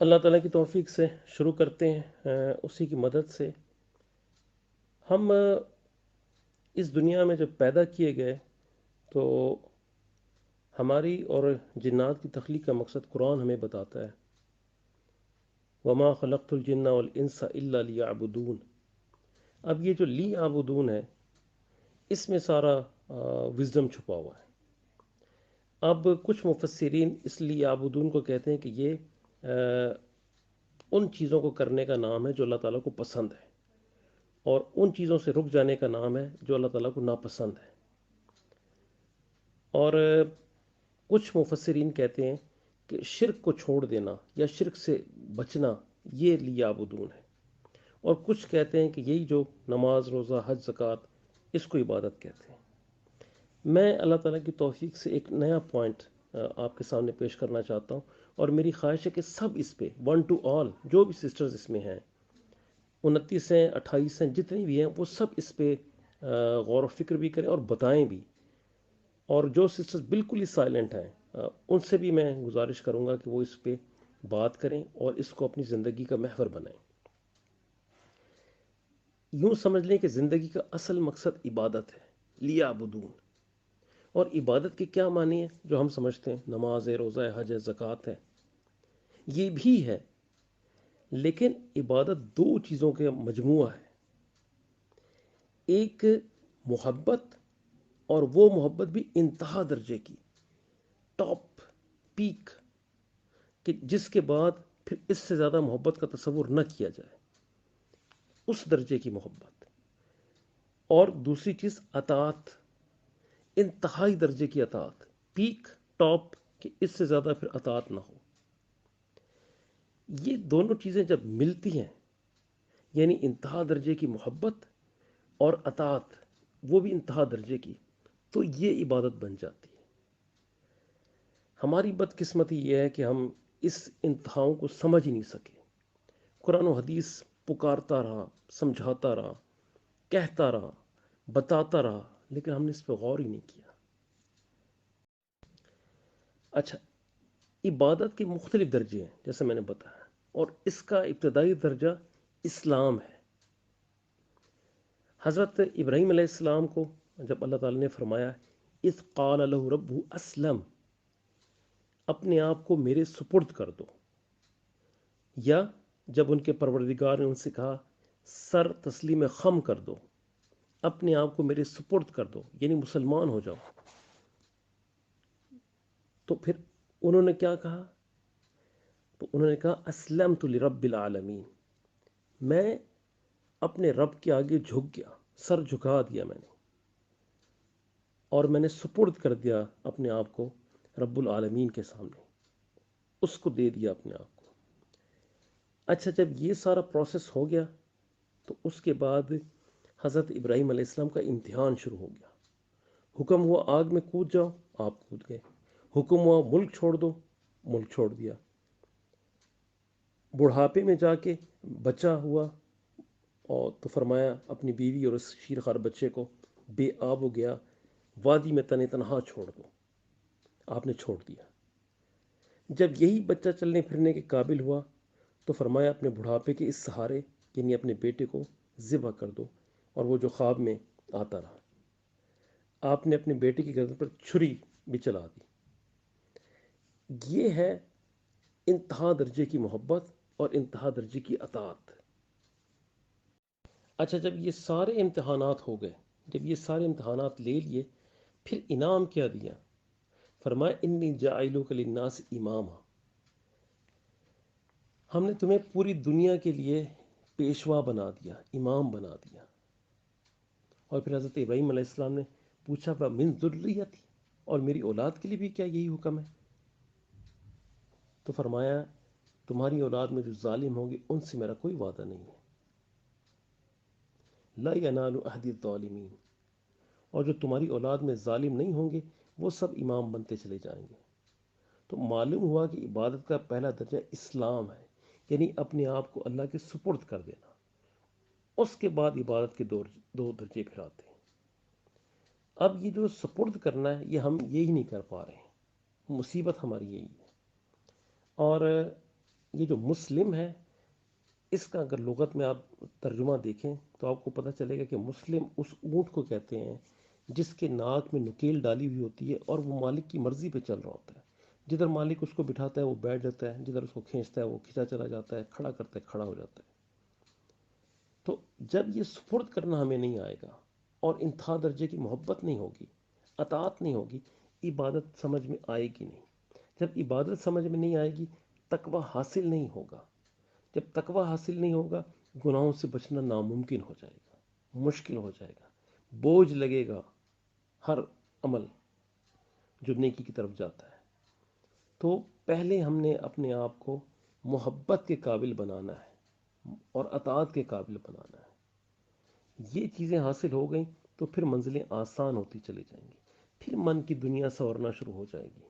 اللہ تعالیٰ کی توفیق سے شروع کرتے ہیں، اسی کی مدد سے ہم اس دنیا میں جب پیدا کیے گئے تو ہماری اور جنات کی تخلیق کا مقصد قرآن ہمیں بتاتا ہے، وما خلقت الجن والانس الا لیعبدون۔ اب یہ جو لیعبدون ہے، اس میں سارا وزڈم چھپا ہوا ہے۔ اب کچھ مفسرین اس لیعبدون کو کہتے ہیں کہ یہ ان چیزوں کو کرنے کا نام ہے جو اللہ تعالیٰ کو پسند ہے، اور ان چیزوں سے رک جانے کا نام ہے جو اللہ تعالیٰ کو ناپسند ہے۔ اور کچھ مفسرین کہتے ہیں کہ شرک کو چھوڑ دینا یا شرک سے بچنا یہ لیعبدون ہے، اور کچھ کہتے ہیں کہ یہی جو نماز روزہ حج زکوٰۃ اس کو عبادت کہتے ہیں۔ میں اللہ تعالیٰ کی توفیق سے ایک نیا پوائنٹ آپ کے سامنے پیش کرنا چاہتا ہوں، اور میری خواہش ہے کہ سب اس پہ ون ٹو آل، جو بھی سسٹرز اس میں ہیں، 29 ہیں 28 ہیں جتنی بھی ہیں، وہ سب اس پہ غور و فکر بھی کریں اور بتائیں بھی۔ اور جو سسٹرز بالکل ہی سائلنٹ ہیں، ان سے بھی میں گزارش کروں گا کہ وہ اس پہ بات کریں اور اس کو اپنی زندگی کا محور بنائیں۔ یوں سمجھ لیں کہ زندگی کا اصل مقصد عبادت ہے، لیعبدون۔ اور عبادت کے کیا معنی ہیں جو ہم سمجھتے ہیں، نماز ہے، روزہ ہے، حج ہے، زکوٰۃ ہے، یہ بھی ہے، لیکن عبادت دو چیزوں کا مجموعہ ہے۔ ایک محبت، اور وہ محبت بھی انتہا درجے کی، ٹاپ، پیک، کہ جس کے بعد پھر اس سے زیادہ محبت کا تصور نہ کیا جائے، اس درجے کی محبت۔ اور دوسری چیز اطاعت، انتہائی درجے کی اطاعت، پیک، ٹاپ، کہ اس سے زیادہ پھر اطاعت نہ ہو۔ یہ دونوں چیزیں جب ملتی ہیں، یعنی انتہا درجے کی محبت اور اطاعت، وہ بھی انتہا درجے کی، تو یہ عبادت بن جاتی ہے۔ ہماری بدقسمتی یہ ہے کہ ہم اس انتہاؤں کو سمجھ ہی نہیں سکے۔ قرآن و حدیث پکارتا رہا، سمجھاتا رہا، کہتا رہا، بتاتا رہا، لیکن ہم نے اس پہ غور ہی نہیں کیا۔ اچھا، عبادت کے مختلف درجے ہیں جیسے میں نے بتایا، اور اس کا ابتدائی درجہ اسلام ہے۔ حضرت ابراہیم علیہ السلام کو جب اللہ تعالیٰ نے فرمایا اذ قال له ربه اسلم، اپنے آپ کو میرے سپرد کر دو، یا جب ان کے پروردگار نے ان سے کہا سر تسلیم خم کر دو، اپنے آپ کو میرے سپرد کر دو، یعنی مسلمان ہو جاؤ، تو پھر انہوں نے کیا کہا؟ تو انہوں نے کہا اسلمت لرب العالمین، میں اپنے رب کے آگے جھک گیا، سر جھکا دیا میں نے، اور میں نے سپرد کر دیا اپنے آپ کو رب العالمین کے سامنے، اس کو دے دیا اپنے آپ کو۔ اچھا، جب یہ سارا پروسیس ہو گیا تو اس کے بعد حضرت ابراہیم علیہ السلام کا امتحان شروع ہو گیا۔ حکم ہوا آگ میں کود جاؤ، آپ کود گئے۔ حکم ہوا ملک چھوڑ دو، ملک چھوڑ دیا۔ بڑھاپے میں جا کے بچہ ہوا، اور تو فرمایا اپنی بیوی اور اس شیرخوار بچے کو بے آب ہو گیا، وادی میں تن تنہا چھوڑ دو، آپ نے چھوڑ دیا۔ جب یہی بچہ چلنے پھرنے کے قابل ہوا تو فرمایا اپنے بڑھاپے کے اس سہارے، یعنی اپنے بیٹے کو ذبح کر دو، اور وہ جو خواب میں آتا رہا، آپ نے اپنے بیٹے کی گردن پر چھری بھی چلا دی۔ یہ ہے انتہا درجے کی محبت اور انتہا درجے کی اطاعت۔ اچھا، جب یہ سارے امتحانات ہو گئے، جب یہ سارے امتحانات لے لیے، پھر انعام کیا دیا؟ فرمایا انی جاعلک للناس اماما، ہم نے تمہیں پوری دنیا کے لیے پیشوا بنا دیا، امام بنا دیا۔ اور پھر حضرت ابراہیم علیہ السلام نے پوچھا من ذریتی، اور میری اولاد کے لیے بھی کیا یہی حکم ہے؟ تو فرمایا تمہاری اولاد میں جو ظالم ہوں گے ان سے میرا کوئی وعدہ نہیں ہے، لا ینال عہد الظالمین، اور جو تمہاری اولاد میں ظالم نہیں ہوں گے وہ سب امام بنتے چلے جائیں گے۔ تو معلوم ہوا کہ عبادت کا پہلا درجہ اسلام ہے، یعنی اپنے آپ کو اللہ کے سپرد کر دینا۔ اس کے بعد عبادت کے دو درجے پھر آتے ہیں۔ اب یہ جو سپرد کرنا ہے یہ ہم یہی نہیں کر پا رہے ہیں، مصیبت ہماری یہی ہے۔ اور یہ جو مسلم ہے، اس کا اگر لغت میں آپ ترجمہ دیکھیں تو آپ کو پتہ چلے گا کہ مسلم اس اونٹ کو کہتے ہیں جس کے ناک میں نکیل ڈالی ہوئی ہوتی ہے اور وہ مالک کی مرضی پہ چل رہا ہوتا ہے. جدھر مالک اس کو بٹھاتا ہے وہ بیٹھ جاتا ہے، جدھر اس کو کھینچتا ہے وہ کھینچا چلا جاتا ہے، کھڑا کرتا ہے کھڑا ہو جاتا ہے. تو جب یہ سپرد کرنا ہمیں نہیں آئے گا اور انتہا درجے کی محبت نہیں ہوگی، اطاعت نہیں ہوگی، عبادت سمجھ میں آئے گی نہیں. جب عبادت سمجھ میں نہیں آئے گی، تقوی حاصل نہیں ہوگا. جب تقوی حاصل نہیں ہوگا، گناہوں سے بچنا ناممکن ہو جائے گا، مشکل ہو جائے گا، بوجھ لگے گا ہر عمل جو نیکی کی طرف جاتا ہے. تو پہلے ہم نے اپنے آپ کو محبت کے قابل بنانا ہے اور اطاعت کے قابل بنانا ہے. یہ چیزیں حاصل ہو گئیں تو پھر منزلیں آسان ہوتی چلی جائیں گی، پھر من کی دنیا سنورنا شروع ہو جائے گی.